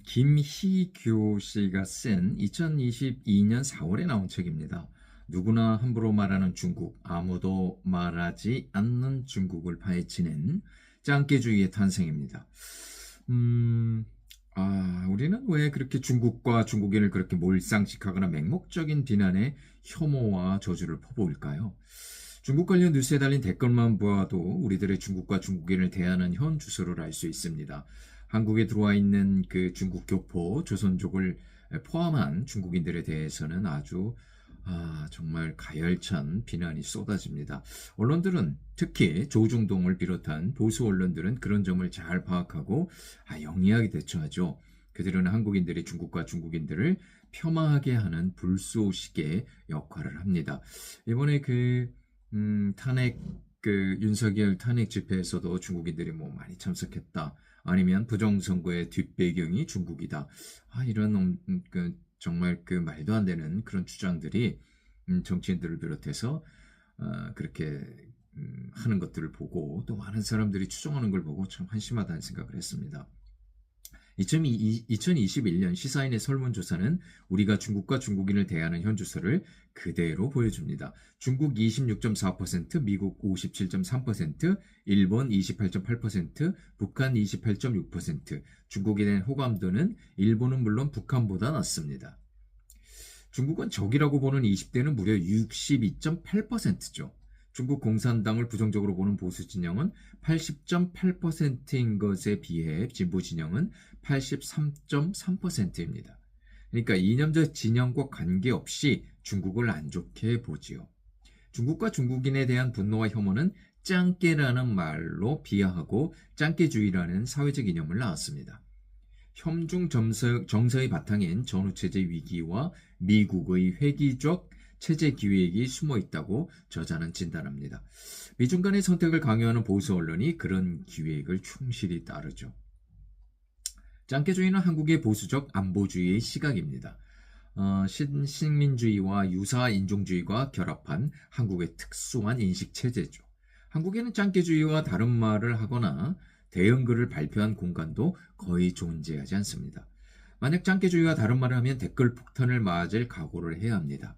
김희교 씨가 쓴 2022년 4월에 나온 책입니다. 누구나 함부로 말하는 중국, 아무도 말하지 않는 중국을 파헤치는 짱깨주의의 탄생입니다. 우리는 왜 그렇게 중국과 중국인을 그렇게 몰상식하거나 맹목적인 비난에 혐오와 저주를 퍼부을까요? 중국 관련 뉴스에 달린 댓글만 보아도 우리들의 중국과 중국인을 대하는 현 주소를 알 수 있습니다. 한국에 들어와 있는 그 중국 교포, 조선족을 포함한 중국인들에 대해서는 아주 정말 가열찬 비난이 쏟아집니다. 언론들은 특히 조중동을 비롯한 보수 언론들은 그런 점을 잘 파악하고 영리하게 대처하죠. 그들은 한국인들이 중국과 중국인들을 폄하하게 하는 불쏘시개 역할을 합니다. 이번에 탄핵 윤석열 탄핵 집회에서도 중국인들이 많이 참석했다. 아니면 부정선거의 뒷배경이 중국이다. 이런 정말 말도 안 되는 그런 주장들이 정치인들을 비롯해서 그렇게 하는 것들을 보고 또 많은 사람들이 추정하는 걸 보고 참 한심하다는 생각을 했습니다. 2021년 시사인의 설문조사는 우리가 중국과 중국인을 대하는 현주소를 그대로 보여줍니다. 중국 26.4%, 미국 57.3%, 일본 28.8%, 북한 28.6%, 중국에 대한 호감도는 일본은 물론 북한보다 낮습니다. 중국은 적이라고 보는 20대는 무려 62.8%죠. 중국 공산당을 부정적으로 보는 보수 진영은 80.8%인 것에 비해 진보 진영은 83.3%입니다. 그러니까 이념적 진영과 관계없이 중국을 안 좋게 보지요. 중국과 중국인에 대한 분노와 혐오는 짱깨라는 말로 비하하고 짱깨주의라는 사회적 이념을 낳았습니다. 혐중 정서의 바탕인 전후체제 위기와 미국의 획기적 체제 기획이 숨어 있다고 저자는 진단합니다. 미중 간의 선택을 강요하는 보수 언론이 그런 기획을 충실히 따르죠. 짱깨주의는 한국의 보수적 안보주의의 시각입니다. 신민주의와 유사 인종주의가 결합한 한국의 특수한 인식체제죠. 한국에는 짱깨주의와 다른 말을 하거나 대응글을 발표한 공간도 거의 존재하지 않습니다. 만약 짱깨주의와 다른 말을 하면 댓글 폭탄을 맞을 각오를 해야 합니다.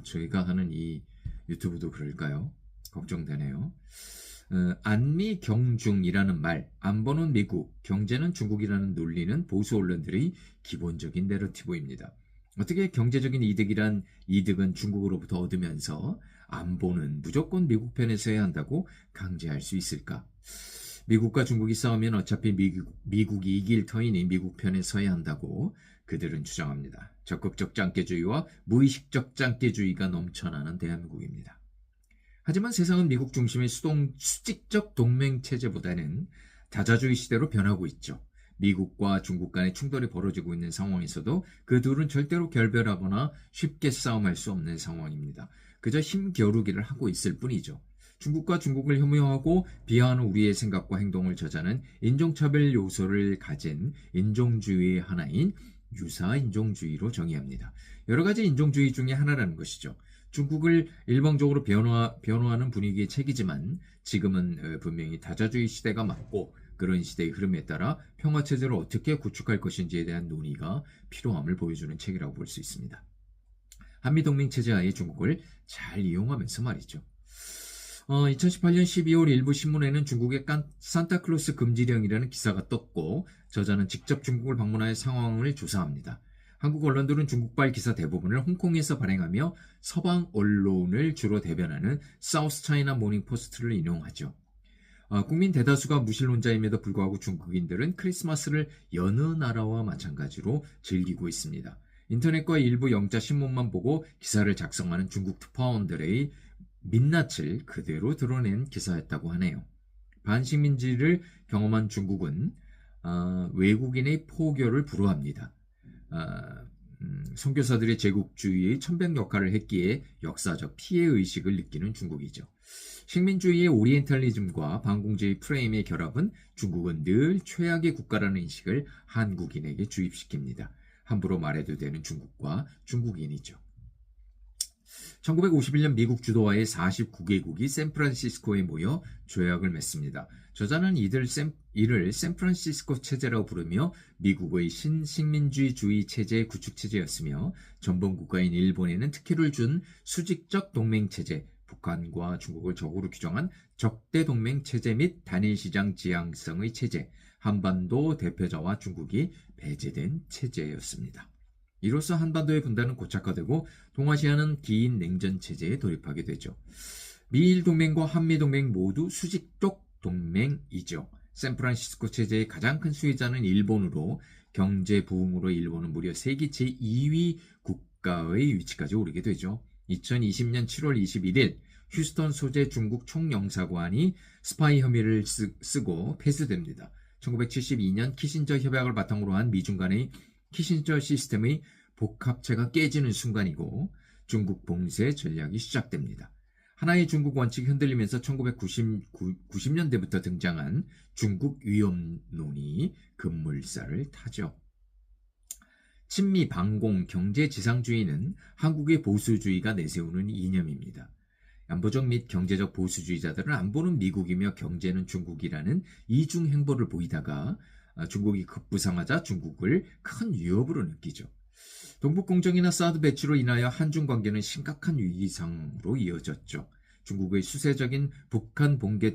저희가 하는 이 유튜브도 그럴까요? 걱정되네요. 안미경중이라는 말, 안보는 미국, 경제는 중국이라는 논리는 보수 언론들의 기본적인 내러티브입니다. 어떻게 경제적인 이득은 중국으로부터 얻으면서 안보는 무조건 미국 편에 서야 한다고 강제할 수 있을까? 미국과 중국이 싸우면 어차피 미국이 이길 터이니 미국 편에 서야 한다고 그들은 주장합니다. 적극적 짱깨주의와 무의식적 짱깨주의가 넘쳐나는 대한민국입니다. 하지만 세상은 미국 중심의 수직적 동맹체제보다는 다자주의 시대로 변하고 있죠. 미국과 중국 간의 충돌이 벌어지고 있는 상황에서도 그 둘은 절대로 결별하거나 쉽게 싸움할 수 없는 상황입니다. 그저 힘겨루기를 하고 있을 뿐이죠. 중국과 중국을 혐오하고 비하하는 우리의 생각과 행동을 저자는 인종차별 요소를 가진 인종주의의 하나인 유사인종주의로 정의합니다. 여러 가지 인종주의 중에 하나라는 것이죠. 중국을 일방적으로 변호하는 분위기의 책이지만 지금은 분명히 다자주의 시대가 맞고 그런 시대의 흐름에 따라 평화체제를 어떻게 구축할 것인지에 대한 논의가 필요함을 보여주는 책이라고 볼 수 있습니다. 한미동맹체제 하에 중국을 잘 이용하면서 말이죠. 2018년 12월 일부 신문에는 중국의 산타클로스 금지령이라는 기사가 떴고 저자는 직접 중국을 방문하여 상황을 조사합니다. 한국 언론들은 중국발 기사 대부분을 홍콩에서 발행하며 서방 언론을 주로 대변하는 사우스 차이나 모닝 포스트를 인용하죠. 국민 대다수가 무신론자임에도 불구하고 중국인들은 크리스마스를 여느 나라와 마찬가지로 즐기고 있습니다. 인터넷과 일부 영자 신문만 보고 기사를 작성하는 중국 특파원들의 민낯을 그대로 드러낸 기사였다고 하네요. 반식민지를 경험한 중국은 외국인의 포교를 불허합니다. 선교사들의 제국주의의 천백 역할을 했기에 역사적 피해의식을 느끼는 중국이죠. 식민주의의 오리엔탈리즘과 반공주의 프레임의 결합은 중국은 늘 최악의 국가라는 인식을 한국인에게 주입시킵니다. 함부로 말해도 되는 중국과 중국인이죠. 1951년 미국 주도하에 49개국이 샌프란시스코에 모여 조약을 맺습니다. 저자는 이를 샌프란시스코 체제라고 부르며 미국의 신식민주의 체제의 구축체제였으며 전범국가인 일본에는 특혜를 준 수직적 동맹체제, 북한과 중국을 적으로 규정한 적대동맹체제 및 단일시장 지향성의 체제, 한반도 대표자와 중국이 배제된 체제였습니다. 이로써 한반도의 분단은 고착화되고 동아시아는 긴 냉전 체제에 돌입하게 되죠. 미일 동맹과 한미 동맹 모두 수직적 동맹이죠. 샌프란시스코 체제의 가장 큰 수혜자는 일본으로 경제 부흥으로 일본은 무려 세계 제2위 국가의 위치까지 오르게 되죠. 2020년 7월 21일 휴스턴 소재 중국 총영사관이 스파이 혐의를 쓰고 폐쇄됩니다. 1972년 키신저 협약을 바탕으로 한 미중 간의 키신저 시스템의 복합체가 깨지는 순간이고 중국 봉쇄 전략이 시작됩니다. 하나의 중국 원칙이 흔들리면서 1990년대부터 등장한 중국 위험론이 급물살을 타죠. 친미 반공 경제 지상주의는 한국의 보수주의가 내세우는 이념입니다. 안보적 및 경제적 보수주의자들은 안보는 미국이며 경제는 중국이라는 이중 행보를 보이다가 중국이 급부상하자 중국을 큰 위협으로 느끼죠. 동북공정이나 사드 배치로 인하여 한중 관계는 심각한 위기상으로 이어졌죠. 중국의 수세적인 북한 붕괴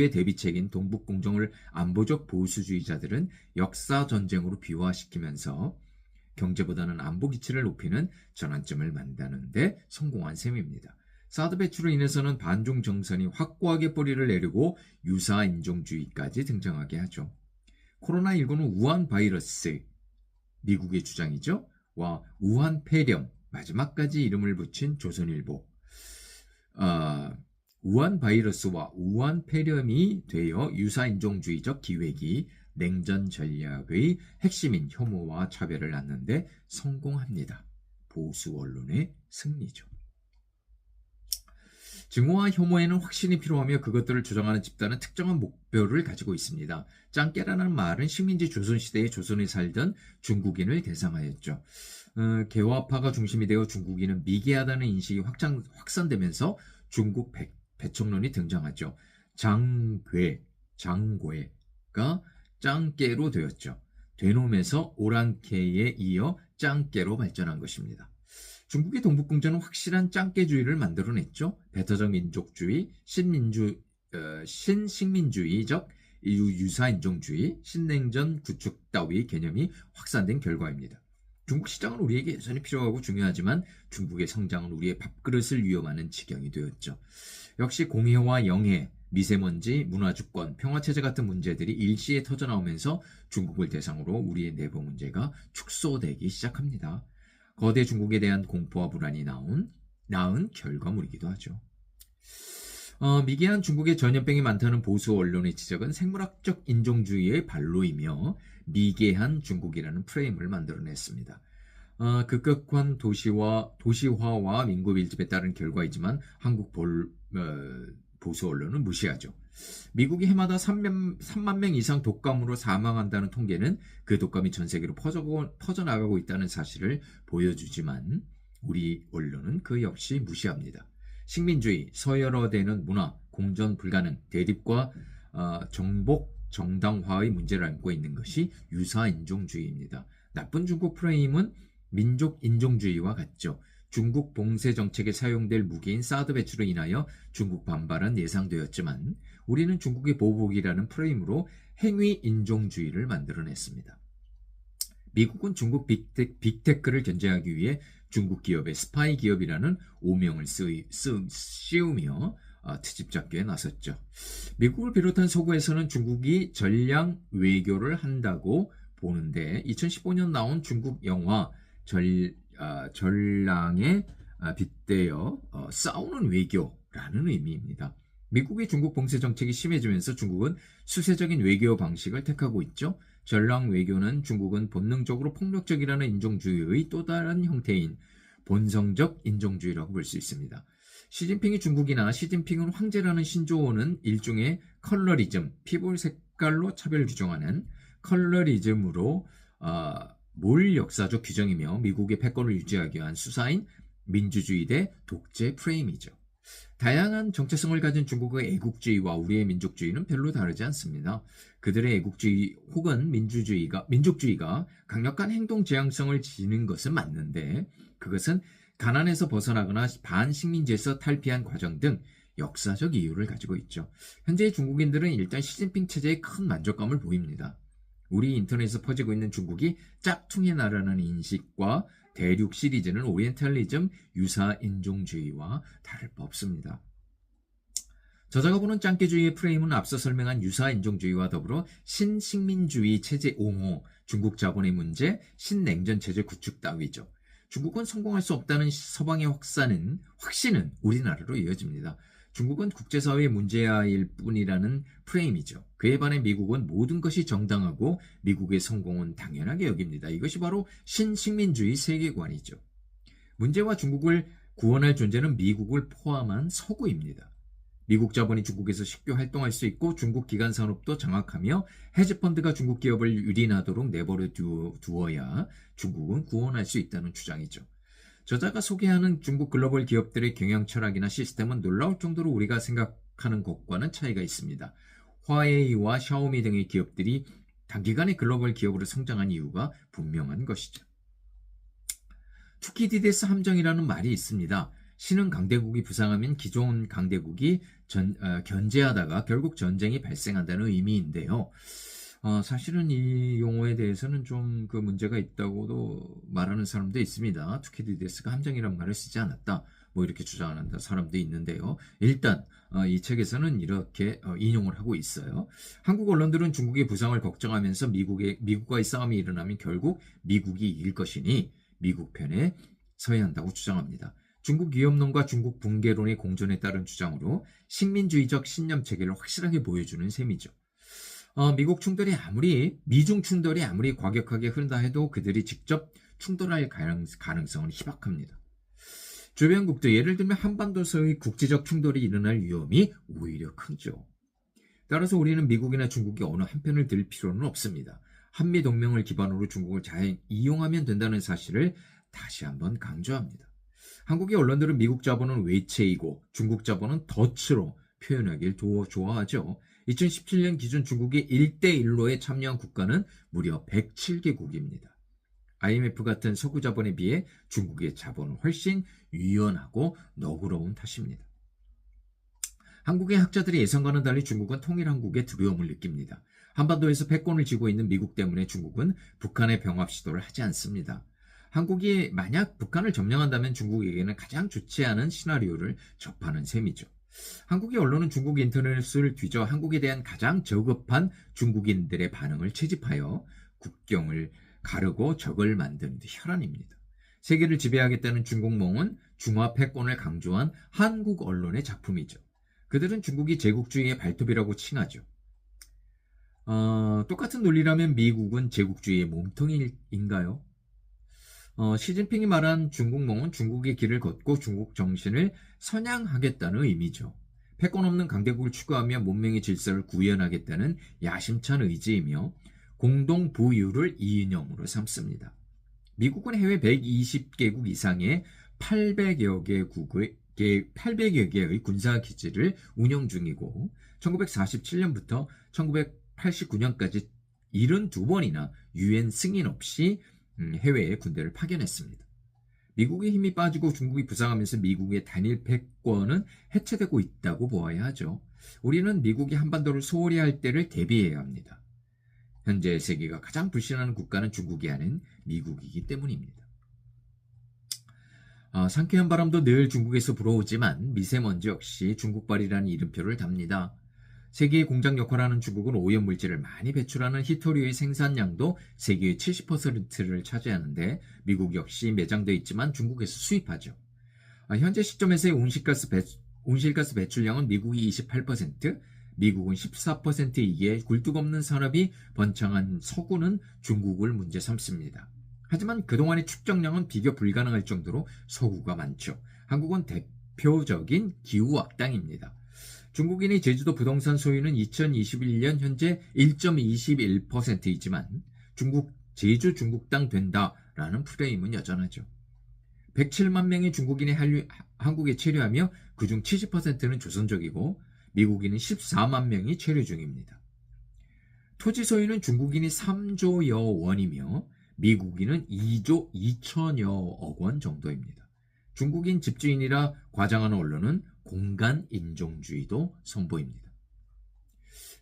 대비책인 동북공정을 안보적 보수주의자들은 역사전쟁으로 비화시키면서 경제보다는 안보 기치를 높이는 전환점을 만드는 데 성공한 셈입니다. 사드 배치로 인해서는 반중 정선이 확고하게 뿌리를 내리고 유사 인종주의까지 등장하게 하죠. 코로나19는 우한 바이러스, 미국의 주장이죠. 와 우한 폐렴, 마지막까지 이름을 붙인 조선일보. 우한 바이러스와 우한 폐렴이 되어 유사 인종주의적 기획이 냉전 전략의 핵심인 혐오와 차별을 낳는데 성공합니다. 보수 언론의 승리죠. 증오와 혐오에는 확신이 필요하며 그것들을 주장하는 집단은 특정한 목표를 가지고 있습니다. 짱깨라는 말은 식민지 조선시대에 조선에 살던 중국인을 대상하였죠. 개화파가 중심이 되어 중국인은 미개하다는 인식이 확산되면서 중국 배척론이 등장하죠. 장괴가 짱깨로 되었죠. 되놈에서 오랑캐에 이어 짱깨로 발전한 것입니다. 중국의 동북공정은 확실한 짱깨주의를 만들어냈죠. 배타적 민족주의, 신식민주의적 유사인종주의, 신냉전 구축 따위 개념이 확산된 결과입니다. 중국 시장은 우리에게 여전히 필요하고 중요하지만 중국의 성장은 우리의 밥그릇을 위협하는 지경이 되었죠. 역시 공해와 영해, 미세먼지, 문화주권, 평화체제 같은 문제들이 일시에 터져나오면서 중국을 대상으로 우리의 내부 문제가 축소되기 시작합니다. 거대 중국에 대한 공포와 불안이 낳은 결과물이기도 하죠. 미개한 중국에 전염병이 많다는 보수 언론의 지적은 생물학적 인종주의의 발로이며 미개한 중국이라는 프레임을 만들어냈습니다. 급격한 도시화와 민구 밀집에 따른 결과이지만 한국 보수 언론은 무시하죠. 미국이 해마다 3만 명 이상 독감으로 사망한다는 통계는 그 독감이 전 세계로 퍼져나가고 있다는 사실을 보여주지만 우리 언론은 그 역시 무시합니다. 식민주의, 서열화되는 문화, 공존 불가능, 대립과 정복, 정당화의 문제를 안고 있는 것이 유사인종주의입니다. 나쁜 중국 프레임은 민족 인종주의와 같죠. 중국 봉쇄 정책에 사용될 무기인 사드 배치로 인하여 중국 반발은 예상되었지만 우리는 중국의 보복이라는 프레임으로 행위 인종주의를 만들어냈습니다. 미국은 중국 빅테크를 견제하기 위해 중국 기업의 스파이 기업이라는 오명을 씌우며 트집 잡기에 나섰죠. 미국을 비롯한 서구에서는 중국이 전량 외교를 한다고 보는데 2015년 나온 중국 영화 전랑에 빗대어 싸우는 외교라는 의미입니다. 미국의 중국 봉쇄 정책이 심해지면서 중국은 수세적인 외교 방식을 택하고 있죠. 전랑 외교는 중국은 본능적으로 폭력적이라는 인종주의의 또 다른 형태인 본성적 인종주의라고 볼 수 있습니다. 시진핑이 중국이나 시진핑은 황제라는 신조어는 일종의 컬러리즘, 피부 색깔로 차별 규정하는 컬러리즘으로 몰 역사적 규정이며 미국의 패권을 유지하기 위한 수사인 민주주의 대 독재 프레임이죠. 다양한 정체성을 가진 중국의 애국주의와 우리의 민족주의는 별로 다르지 않습니다. 그들의 애국주의 혹은 민족주의가 강력한 행동 지향성을 지닌 것은 맞는데, 그것은 가난에서 벗어나거나 반식민지에서 탈피한 과정 등 역사적 이유를 가지고 있죠. 현재의 중국인들은 일단 시진핑 체제에 큰 만족감을 보입니다. 우리 인터넷에서 퍼지고 있는 중국이 짝퉁의 나라라는 인식과 대륙 시리즈는 오리엔탈리즘, 유사인종주의와 다를 바 없습니다. 저자가 보는 짱깨주의의 프레임은 앞서 설명한 유사인종주의와 더불어 신식민주의 체제 옹호, 중국 자본의 문제, 신냉전 체제 구축 따위죠. 중국은 성공할 수 없다는 서방의 확신은 우리나라로 이어집니다. 중국은 국제사회의 문제일 뿐이라는 프레임이죠. 그에 반해 미국은 모든 것이 정당하고 미국의 성공은 당연하게 여깁니다. 이것이 바로 신식민주의 세계관이죠. 문제와 중국을 구원할 존재는 미국을 포함한 서구입니다. 미국 자본이 중국에서 쉽게 활동할 수 있고 중국 기관 산업도 장악하며 헤지펀드가 중국 기업을 유린하도록 내버려 두어야 중국은 구원할 수 있다는 주장이죠. 저자가 소개하는 중국 글로벌 기업들의 경영 철학이나 시스템은 놀라울 정도로 우리가 생각하는 것과는 차이가 있습니다. 화웨이와 샤오미 등의 기업들이 단기간에 글로벌 기업으로 성장한 이유가 분명한 것이죠. 투키디데스 함정이라는 말이 있습니다. 신흥 강대국이 부상하면 기존 강대국이 견제하다가 결국 전쟁이 발생한다는 의미인데요. 사실은 이 용어에 대해서는 좀 그 문제가 있다고도 말하는 사람도 있습니다. 투키디데스가 함정이라는 말을 쓰지 않았다, 이렇게 주장하는 사람도 있는데요. 일단 이 책에서는 이렇게 인용을 하고 있어요. 한국 언론들은 중국의 부상을 걱정하면서 미국과의 싸움이 일어나면 결국 미국이 이길 것이니 미국 편에 서야 한다고 주장합니다. 중국 위협론과 중국 붕괴론의 공존에 따른 주장으로 식민주의적 신념 체계를 확실하게 보여주는 셈이죠. 미중 충돌이 아무리 과격하게 흐른다 해도 그들이 직접 충돌할 가능성은 희박합니다. 주변국도 예를 들면 한반도에서의 국제적 충돌이 일어날 위험이 오히려 크죠. 따라서 우리는 미국이나 중국이 어느 한편을 들 필요는 없습니다. 한미동맹을 기반으로 중국을 잘 이용하면 된다는 사실을 다시 한번 강조합니다. 한국의 언론들은 미국 자본은 외채이고 중국 자본은 덫으로 표현하길 좋아하죠. 2017년 기준 중국이 1대1로에 참여한 국가는 무려 107개국입니다. IMF 같은 서구 자본에 비해 중국의 자본은 훨씬 유연하고 너그러운 탓입니다. 한국의 학자들의 예상과는 달리 중국은 통일한국에 두려움을 느낍니다. 한반도에서 패권을 쥐고 있는 미국 때문에 중국은 북한의 병합 시도를 하지 않습니다. 한국이 만약 북한을 점령한다면 중국에게는 가장 좋지 않은 시나리오를 접하는 셈이죠. 한국의 언론은 중국 인터넷을 뒤져 한국에 대한 가장 저급한 중국인들의 반응을 채집하여 국경을 가르고 적을 만드는 데 혈안입니다. 세계를 지배하겠다는 중국몽은 중화 패권을 강조한 한국 언론의 작품이죠. 그들은 중국이 제국주의의 발톱이라고 칭하죠. 똑같은 논리라면 미국은 제국주의의 몸통인가요? 시진핑이 말한 중국몽은 중국의 길을 걷고 중국 정신을 선양하겠다는 의미죠. 패권 없는 강대국을 추구하며 문명의 질서를 구현하겠다는 야심찬 의지이며 공동 부유를 이념으로 삼습니다. 미국은 해외 120개국 이상의 800여 개의 군사기지를 운영 중이고 1947년부터 1989년까지 72번이나 유엔 승인 없이 해외에 군대를 파견했습니다. 미국의 힘이 빠지고 중국이 부상하면서 미국의 단일 패권은 해체되고 있다고 보아야 하죠. 우리는 미국이 한반도를 소홀히 할 때를 대비해야 합니다. 현재 세계가 가장 불신하는 국가는 중국이 아닌 미국이기 때문입니다. 상쾌한 바람도 늘 중국에서 불어오지만 미세먼지 역시 중국발이라는 이름표를 답니다. 세계의 공장 역할을 하는 중국은 오염물질을 많이 배출하는 히토류의 생산량도 세계의 70%를 차지하는데 미국 역시 매장돼 있지만 중국에서 수입하죠. 현재 시점에서의 온실가스 배출량은 미국이 28%, 미국은 14%이기에 굴뚝없는 산업이 번창한 서구는 중국을 문제 삼습니다. 하지만 그동안의 축적량은 비교 불가능할 정도로 서구가 많죠. 한국은 대표적인 기후악당입니다. 중국인의 제주도 부동산 소유는 2021년 현재 1.21%이지만 제주 중국 땅 된다라는 프레임은 여전하죠. 107만 명의 중국인이 한국에 체류하며 그중 70%는 조선족이고 미국인은 14만 명이 체류 중입니다. 토지 소유는 중국인이 3조여 원이며 미국인은 2조 2천여억 원 정도입니다. 중국인 집주인이라 과장하는 언론은 공간 인종주의도 선보입니다.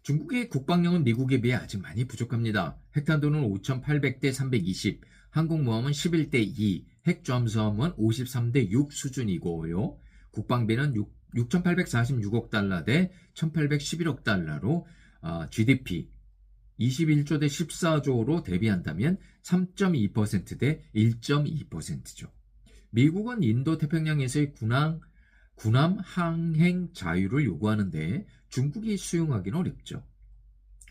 중국의 국방력은 미국에 비해 아직 많이 부족합니다. 핵탄두는 5,800대 320, 항공모함은 11대 2, 핵잠수함은 53대 6 수준이고요. 국방비는 6,846억 달러 대 1,811억 달러로 GDP 21조 대 14조로 대비한다면 3.2% 대 1.2%죠. 미국은 인도 태평양에서의 군함 항행 자유를 요구하는데 중국이 수용하기는 어렵죠.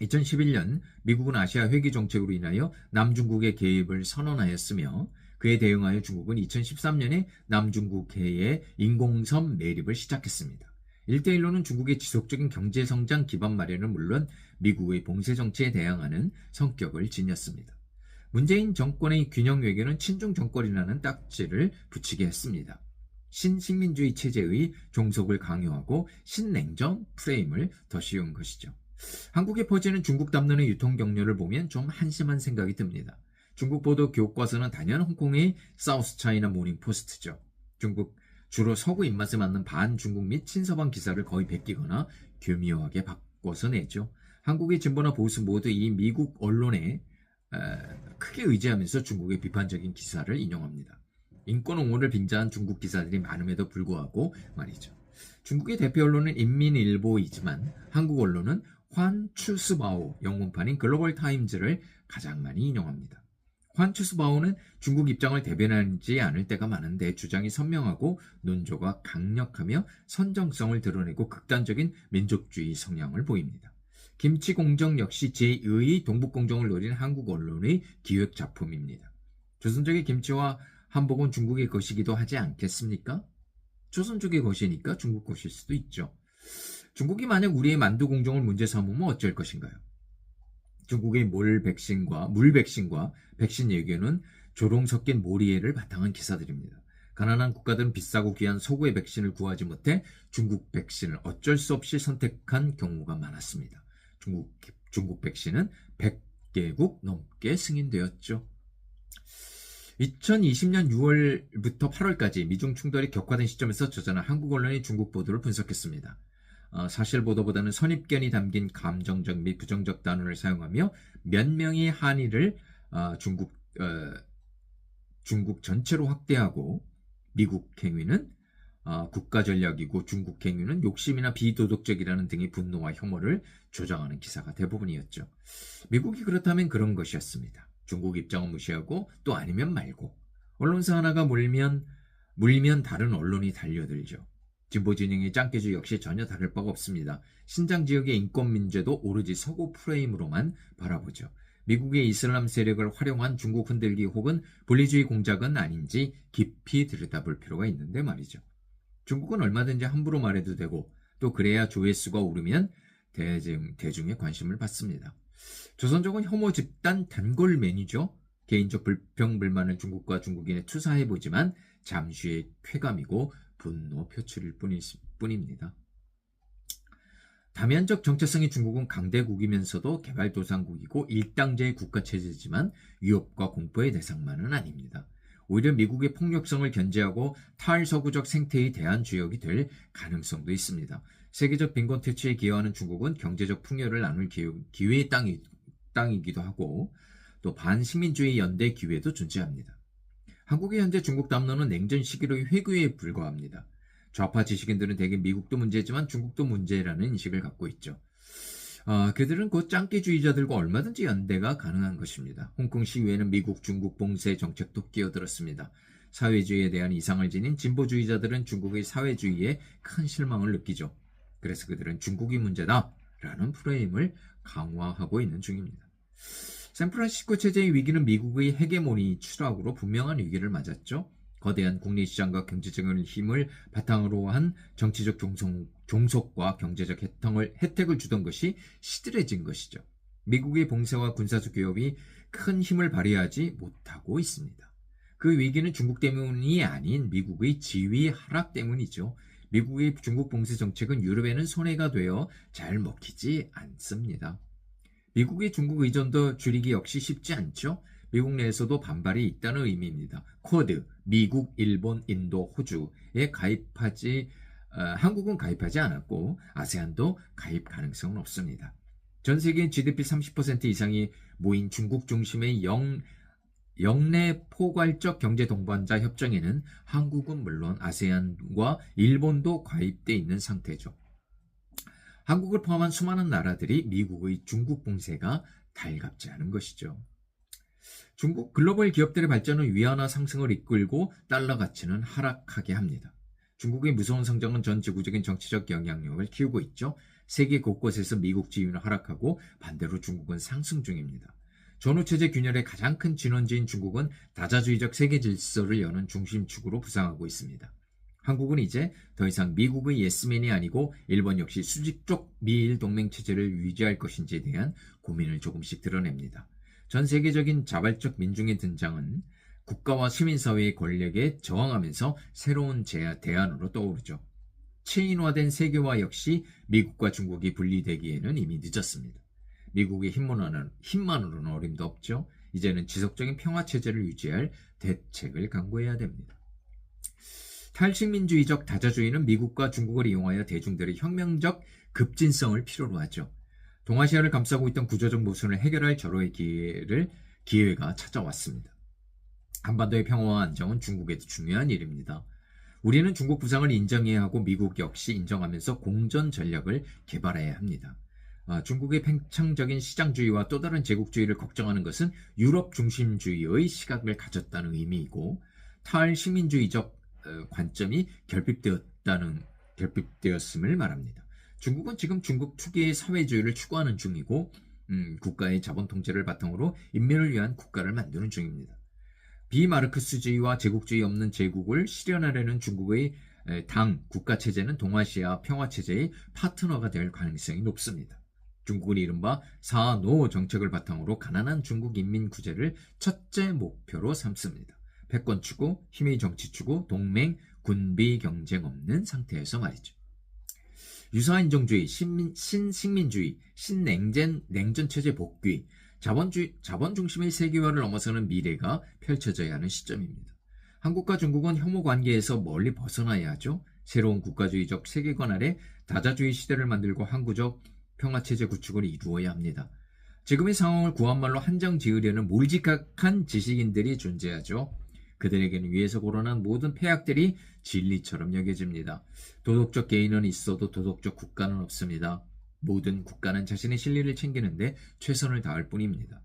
2011년 미국은 아시아 회귀 정책으로 인하여 남중국의 개입을 선언하였으며 그에 대응하여 중국은 2013년에 남중국해의 인공섬 매립을 시작했습니다. 1대1로는 중국의 지속적인 경제성장 기반 마련은 물론 미국의 봉쇄 정치에 대항하는 성격을 지녔습니다. 문재인 정권의 균형 외교는 친중 정권이라는 딱지를 붙이게 했습니다. 신식민주의 체제의 종속을 강요하고 신냉전 프레임을 더 씌운 것이죠. 한국에 퍼지는 중국 담론의 유통 경로를 보면 좀 한심한 생각이 듭니다. 중국 보도 교과서는 단연 홍콩의 사우스 차이나 모닝 포스트죠. 중국 주로 서구 입맛에 맞는 반중국 및 친서방 기사를 거의 베끼거나 교묘하게 바꿔서 내죠. 한국의 진보나 보수 모두 이 미국 언론에 크게 의지하면서 중국의 비판적인 기사를 인용합니다. 인권 옹호를 빙자한 중국 기사들이 많음에도 불구하고 말이죠. 중국의 대표 언론은 인민일보이지만 한국 언론은 환추스바오 영문판인 글로벌 타임즈를 가장 많이 인용합니다. 환추스바오는 중국 입장을 대변하지 않을 때가 많은데 주장이 선명하고 논조가 강력하며 선정성을 드러내고 극단적인 민족주의 성향을 보입니다. 김치공정 역시 제2의 동북공정을 노린 한국 언론의 기획 작품입니다. 조선족의 김치와 한복은 중국의 것이기도 하지 않겠습니까? 조선족의 것이니까 중국 것일 수도 있죠. 중국이 만약 우리의 만두 공정을 문제 삼으면 어쩔 것인가요? 중국의 물 백신과 백신 예견은 조롱 섞인 모리에를 바탕한 기사들입니다. 가난한 국가들은 비싸고 귀한 서구의 백신을 구하지 못해 중국 백신을 어쩔 수 없이 선택한 경우가 많았습니다. 중국 백신은 100개국 넘게 승인되었죠. 2020년 6월부터 8월까지 미중 충돌이 격화된 시점에서 저자는 한국 언론이 중국 보도를 분석했습니다. 사실 보도보다는 선입견이 담긴 감정적 및 부정적 단어를 사용하며 몇 명의 한의를 중국 전체로 확대하고 미국 행위는 국가 전략이고 중국 행위는 욕심이나 비도덕적이라는 등의 분노와 혐오를 조장하는 기사가 대부분이었죠. 미국이 그렇다면 그런 것이었습니다. 중국 입장은 무시하고 또 아니면 말고 언론사 하나가 물면 다른 언론이 달려들죠. 진보 진영의 짱깨주 역시 전혀 다를 바가 없습니다. 신장 지역의 인권 문제도 오로지 서구 프레임으로만 바라보죠. 미국의 이슬람 세력을 활용한 중국 흔들기 혹은 분리주의 공작은 아닌지 깊이 들여다볼 필요가 있는데 말이죠. 중국은 얼마든지 함부로 말해도 되고 또 그래야 조회수가 오르면 대중의 관심을 받습니다. 조선족은 혐오 집단 단골맨이죠. 개인적 불평불만을 중국과 중국인에 투사해보지만 잠시의 쾌감이고 분노 표출일 뿐입니다. 다면적 정체성의 중국은 강대국이면서도 개발도상국이고 일당제의 국가체제지만 위협과 공포의 대상만은 아닙니다. 오히려 미국의 폭력성을 견제하고 탈서구적 생태의 대안주역이 될 가능성도 있습니다. 세계적 빈곤 퇴치에 기여하는 중국은 경제적 풍요를 나눌 기회의 땅이기도 하고 또 반식민주의 연대 기회도 존재합니다. 한국의 현재 중국 담론은 냉전 시기로의 회귀에 불과합니다. 좌파 지식인들은 대개 미국도 문제지만 중국도 문제라는 인식을 갖고 있죠. 그들은 곧 짱깨주의자들과 얼마든지 연대가 가능한 것입니다. 홍콩 시위에는 미국, 중국 봉쇄 정책도 끼어들었습니다. 사회주의에 대한 이상을 지닌 진보주의자들은 중국의 사회주의에 큰 실망을 느끼죠. 그래서 그들은 중국이 문제다라는 프레임을 강화하고 있는 중입니다. 샌프란시스코 체제의 위기는 미국의 헤게모니 추락으로 분명한 위기를 맞았죠. 거대한 국내 시장과 경제적인 힘을 바탕으로 한 정치적 종속과 경제적 혜택을 주던 것이 시들해진 것이죠. 미국의 봉쇄와 군사적 교역이 큰 힘을 발휘하지 못하고 있습니다. 그 위기는 중국 때문이 아닌 미국의 지위 하락 때문이죠. 미국의 중국 봉쇄 정책은 유럽에는 손해가 되어 잘 먹히지 않습니다. 미국의 중국 의존도 줄이기 역시 쉽지 않죠. 미국 내에서도 반발이 있다는 의미입니다. 쿼드, 미국, 일본, 인도, 호주에 한국은 가입하지 않았고 아세안도 가입 가능성은 없습니다. 전 세계 GDP 30% 이상이 모인 중국 중심의 영내 포괄적 경제 동반자 협정에는 한국은 물론 아세안과 일본도 가입돼 있는 상태죠. 한국을 포함한 수많은 나라들이 미국의 중국 봉쇄가 달갑지 않은 것이죠. 중국 글로벌 기업들의 발전은 위안화 상승을 이끌고 달러 가치는 하락하게 합니다. 중국의 무서운 성장은 전 지구적인 정치적 영향력을 키우고 있죠. 세계 곳곳에서 미국 지위는 하락하고 반대로 중국은 상승 중입니다. 전후체제 균열의 가장 큰 진원지인 중국은 다자주의적 세계 질서를 여는 중심축으로 부상하고 있습니다. 한국은 이제 더 이상 미국의 예스맨이 아니고 일본 역시 수직적 미일 동맹 체제를 유지할 것인지에 대한 고민을 조금씩 드러냅니다. 전 세계적인 자발적 민중의 등장은 국가와 시민사회의 권력에 저항하면서 새로운 대안으로 떠오르죠. 체인화된 세계화 역시 미국과 중국이 분리되기에는 이미 늦었습니다. 미국의 힘만으로는 어림도 없죠. 이제는 지속적인 평화체제를 유지할 대책을 강구해야 됩니다. 탈식민주의적 다자주의는 미국과 중국을 이용하여 대중들의 혁명적 급진성을 필요로 하죠. 동아시아를 감싸고 있던 구조적 모순을 해결할 절호의 기회가 찾아왔습니다. 한반도의 평화와 안정은 중국에도 중요한 일입니다. 우리는 중국 부상을 인정해야 하고 미국 역시 인정하면서 공존 전략을 개발해야 합니다. 중국의 팽창적인 시장주의와 또 다른 제국주의를 걱정하는 것은 유럽 중심주의의 시각을 가졌다는 의미이고 탈식민주의적 관점이 결핍되었음을 말합니다. 중국은 지금 중국 특유의 사회주의를 추구하는 중이고 국가의 자본 통제를 바탕으로 인민을 위한 국가를 만드는 중입니다. 비마르크스주의와 제국주의 없는 제국을 실현하려는 중국의 국가체제는 동아시아 평화체제의 파트너가 될 가능성이 높습니다. 중국은 이른바 4노 정책을 바탕으로 가난한 중국 인민 구제를 첫째 목표로 삼습니다. 패권 추구, 힘의 정치 추구, 동맹, 군비 경쟁 없는 상태에서 말이죠. 유사인종주의, 신식민주의, 냉전체제 복귀, 자본 중심의 세계화를 넘어서는 미래가 펼쳐져야 하는 시점입니다. 한국과 중국은 혐오 관계에서 멀리 벗어나야 하죠. 새로운 국가주의적 세계관 아래 다자주의 시대를 만들고 항구적 평화체제 구축을 이루어야 합니다. 지금의 상황을 구한말로 한정 지으려는 몰직한 지식인들이 존재하죠. 그들에게는 위에서 거론한 모든 폐악들이 진리처럼 여겨집니다. 도덕적 개인은 있어도 도덕적 국가는 없습니다. 모든 국가는 자신의 실리를 챙기는데 최선을 다할 뿐입니다.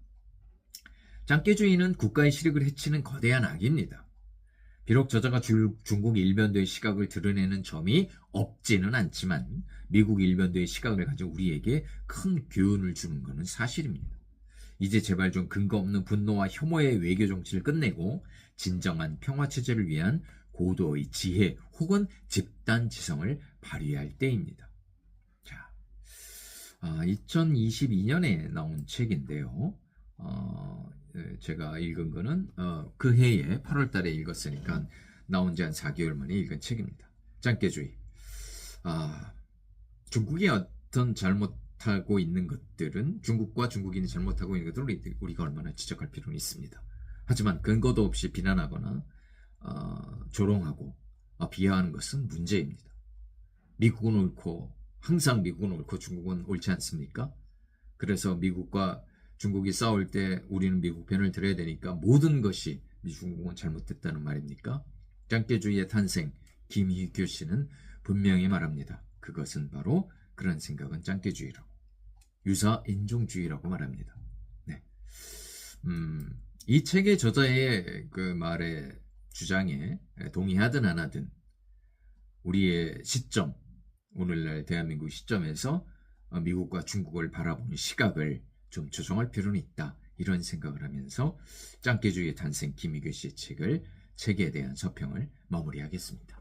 짱깨주의는 국가의 실익을 해치는 거대한 악입니다. 비록 저자가 중국 일변도의 시각을 드러내는 점이 없지는 않지만 미국 일변도의 시각을 가진 우리에게 큰 교훈을 주는 것은 사실입니다. 이제 제발 좀 근거 없는 분노와 혐오의 외교 정치를 끝내고 진정한 평화체제를 위한 고도의 지혜 혹은 집단 지성을 발휘할 때입니다. 자, 2022년에 나온 책인데요. 제가 읽은 거는 그 해에 8월 달에 읽었으니까 나온 지 한 4개월 만에 읽은 책입니다. 짱깨주의. 중국이 어떤 잘못하고 있는 것들은 중국과 중국인이 잘못하고 있는 것들을 우리가 얼마나 지적할 필요는 있습니다. 하지만 근거도 없이 비난하거나 조롱하고 비하하는 것은 문제입니다. 미국은 옳고 항상 미국은 옳고 중국은 옳지 않습니까? 그래서 미국과 중국이 싸울 때 우리는 미국 편을 들어야 되니까 모든 것이 중국은 잘못됐다는 말입니까? 짱깨주의의 탄생, 김희교 씨는 분명히 말합니다. 그것은 바로 그런 생각은 짱깨주의라고, 유사인종주의라고 말합니다. 네. 이 책의 저자의 그 말에 주장에 동의하든 안 하든 우리의 시점, 오늘날 대한민국 시점에서 미국과 중국을 바라보는 시각을 좀 조정할 필요는 있다. 이런 생각을 하면서 짱깨주의의 탄생 김희교 씨의 책에 대한 서평을 마무리하겠습니다.